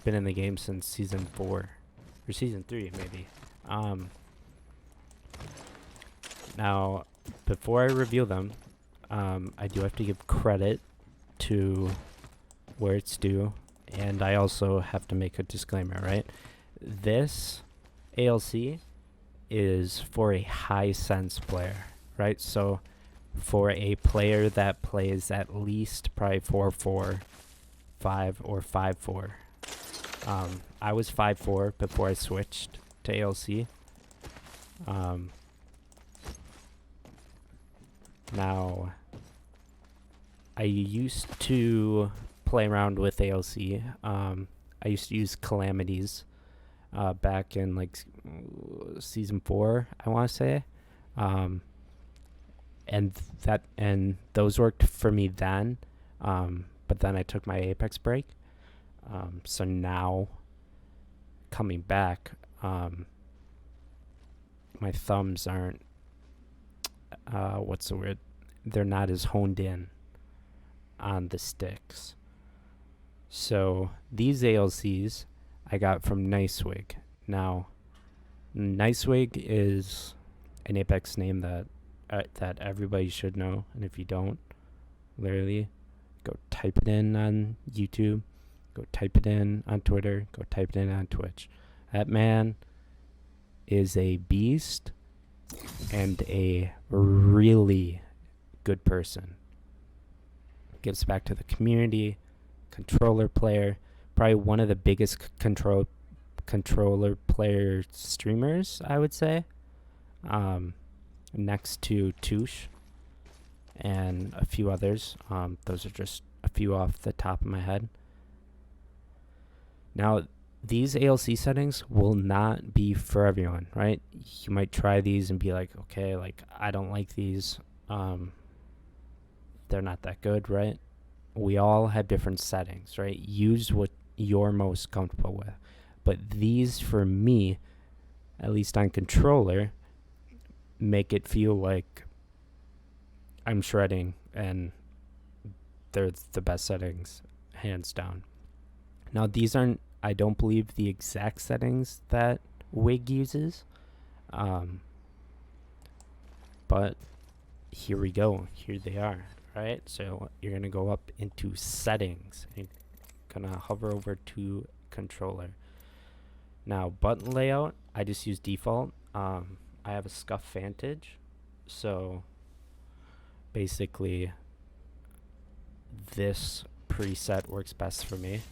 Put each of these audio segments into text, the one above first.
been in the game since season 4 or season 3 maybe. Now, before I reveal them, I do have to give credit to where it's due, and I also have to make a disclaimer, right? This ALC is for a high sense player, right? So for a player that plays at least probably 4-4, 5 or 5-4. I was 5-4 before I switched to ALC. Now, I used to play around with ALC. I used to use calamities back in like season 4, I want to say. And those worked for me then. But then I took my Apex break. So now coming back, my thumbs aren't what's the word? They're not as honed in on the sticks. So these ALCs I got from Nicewig. Now, Nicewig is an Apex name that everybody should know, and if you don't, literally, go type it in on YouTube, go type it in on Twitter, go type it in on Twitch. That man is a beast and a really good person. Gives back to the community, controller player, probably one of the biggest controller player streamers, I would say, next to Touche and a few others. Those are just a few off the top of my head. Now, these ALC settings will not be for everyone, right? You might try these and be like, okay, like I don't like these. They're not that good, right? We all have different settings, right? Use what you're most comfortable with. But these, for me, at least on controller, make it feel like I'm shredding, and they're the best settings, hands down. Now, these aren't, I don't believe, the exact settings that Wig uses. But here we go. Here they are, right? So you're going to go up into settings. You're going to hover over to controller. Now, button layout, I just use default. I have a Scuff Vantage. So basically, this preset works best for me.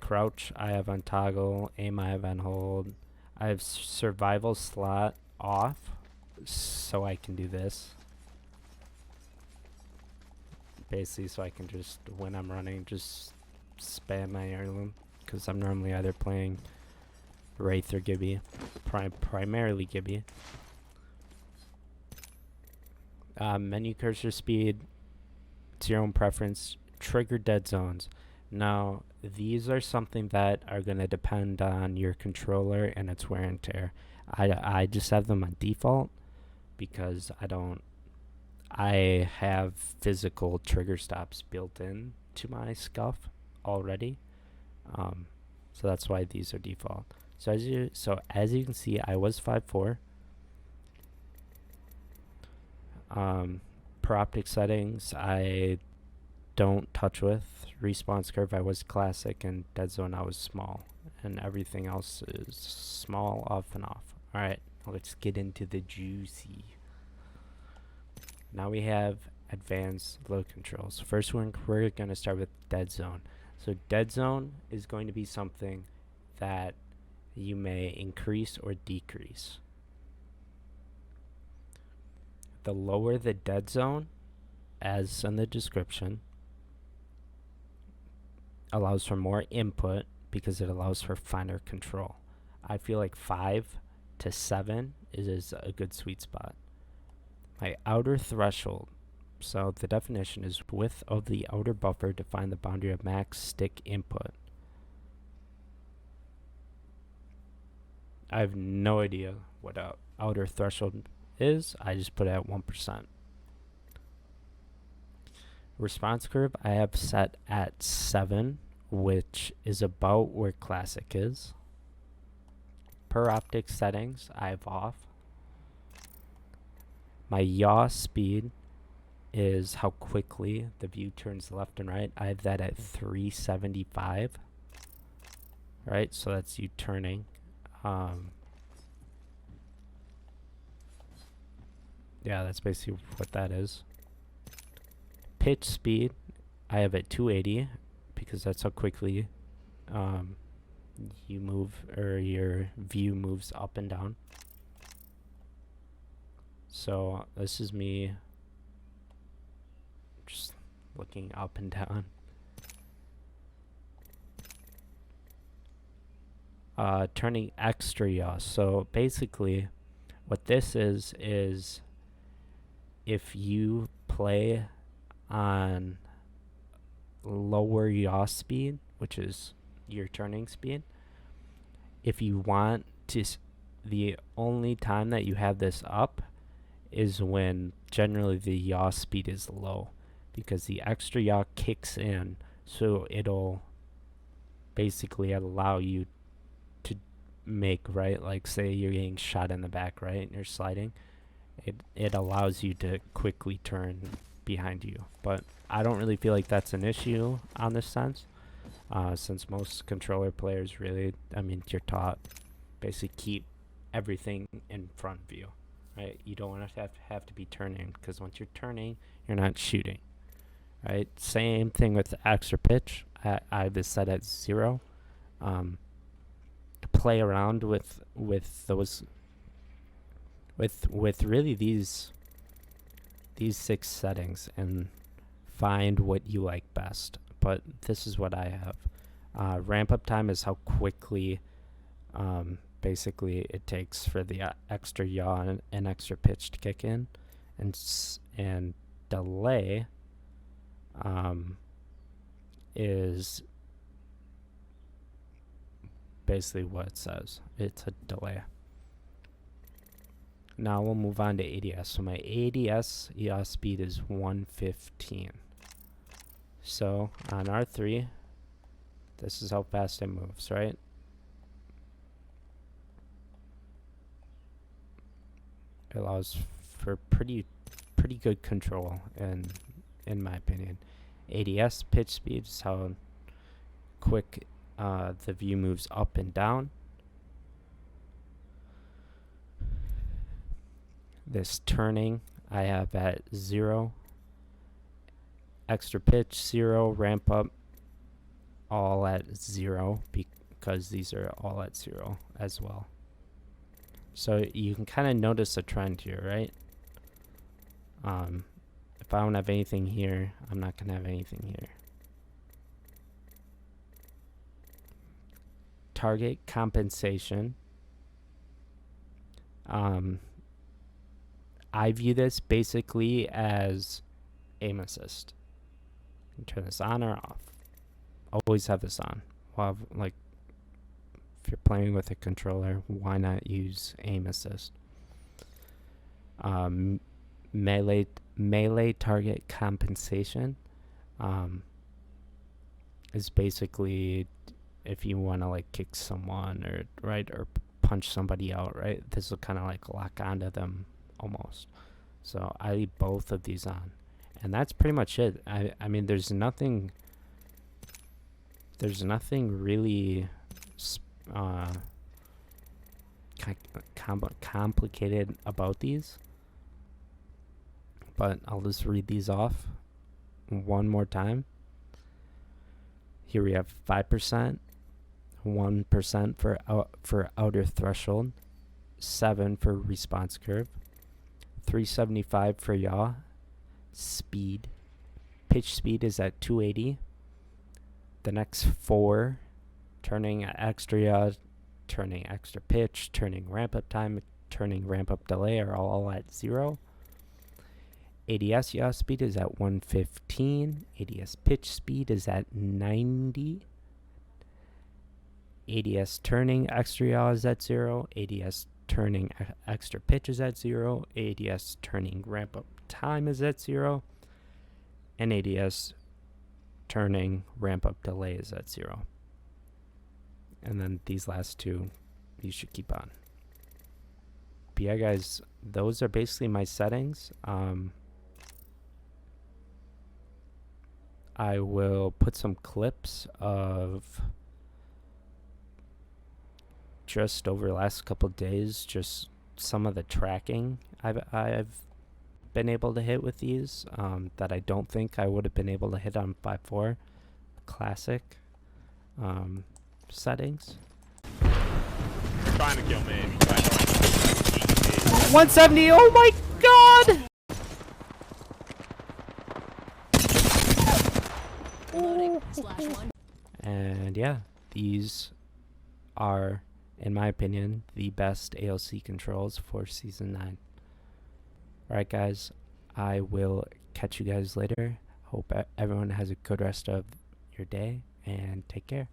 Crouch, I have on toggle. Aim, I have on hold. I have survival slot off, so I can do this. Basically, so I can just, when I'm running, just spam my heirloom, because I'm normally either playing Wraith or Gibby, primarily Gibby. Menu cursor speed, it's your own preference. Trigger dead zones. Now, these are something that are going to depend on your controller and its wear and tear. I just have them on default because I have physical trigger stops built in to my Scuff already. So that's why these are default. So as you can see, I was 5-4. Per optic settings, I don't touch with. Response curve, I was classic, and dead zone, I was small, and everything else is small, off and off. Alright, let's get into the juicy. Now we have advanced load controls. First one, we're going to start with dead zone. So dead zone is going to be something that you may increase or decrease. The lower the dead zone, as in the description, allows for more input because it allows for finer control. I feel like 5 to 7 is a good sweet spot. My outer threshold. So the definition is width of the outer buffer define the boundary of max stick input. I have no idea what outer threshold is. I just put it at 1%. Response curve I have set at 7, which is about where classic is. Per optic settings I have off. My yaw speed is how quickly the view turns left and right. I have that at 375. Right, so that's you turning. Yeah, that's basically what that is. Pitch speed, I have at 280 because that's how quickly you move, or your view moves up and down. So this is me just looking up and down. Turning extra yaw. So basically what this is if you play on lower yaw speed, which is your turning speed, if you want to, the only time that you have this up is when generally the yaw speed is low, because the extra yaw kicks in, so it'll basically allow you to make, right, like say you're getting shot in the back, right, and you're sliding, it allows you to quickly turn behind you. But I don't really feel like that's an issue on this sense, since most controller players really, I mean, you're taught basically keep everything in front of you, right? You don't want to have to be turning, because once you're turning, you're not shooting, right? Same thing with the extra pitch. I have this set at 0. Play around with those, with really these 6 settings and find what you like best. But this is what I have. Ramp up time is how quickly basically it takes for the extra yaw and extra pitch to kick in, and delay is basically what it says. It's a delay. Now we'll move on to ADS. So my ADS yaw speed is 115. So on R3, this is how fast it moves, right? It allows for pretty good control, in my opinion. ADS pitch speed is how quick the view moves up and down. This turning I have at 0. Extra pitch 0. Ramp up all at 0, because these are all at 0 as well. So you can kind of notice a trend here, right? If I don't have anything here, I'm not going to have anything here. Target compensation. I view this basically as aim assist. You turn this on or off. Always have this on. Well, like, if you're playing with a controller, why not use aim assist? Melee target compensation is basically if you want to like kick someone or punch somebody out, right? This will kind of like lock onto them almost. So I leave both of these on, and that's pretty much it. I mean, there's nothing really complicated about these, but I'll just read these off one more time. Here we have 5%, 1% for outer threshold, 7 for response curve, 375 for yaw, speed, pitch speed is at 280. The next 4, turning extra yaw, turning extra pitch, turning ramp up time, turning ramp up delay are all at 0. ADS yaw speed is at 115. ADS pitch speed is at 90. ADS turning extra yaw is at 0. ADS turning extra pitch is at 0. ADS turning ramp up time is at 0. and ADS turning ramp up delay is at 0. And then these last two you should keep on. But yeah, guys, those are basically my settings. I will put some clips of just over the last couple days, just some of the tracking I've been able to hit with these that I don't think I would have been able to hit on 5.4 classic settings. Trying to kill me. 170. Oh my god. And yeah, these are, in my opinion, the best ALC controls for Season 9. Alright guys, I will catch you guys later. Hope everyone has a good rest of your day, and take care.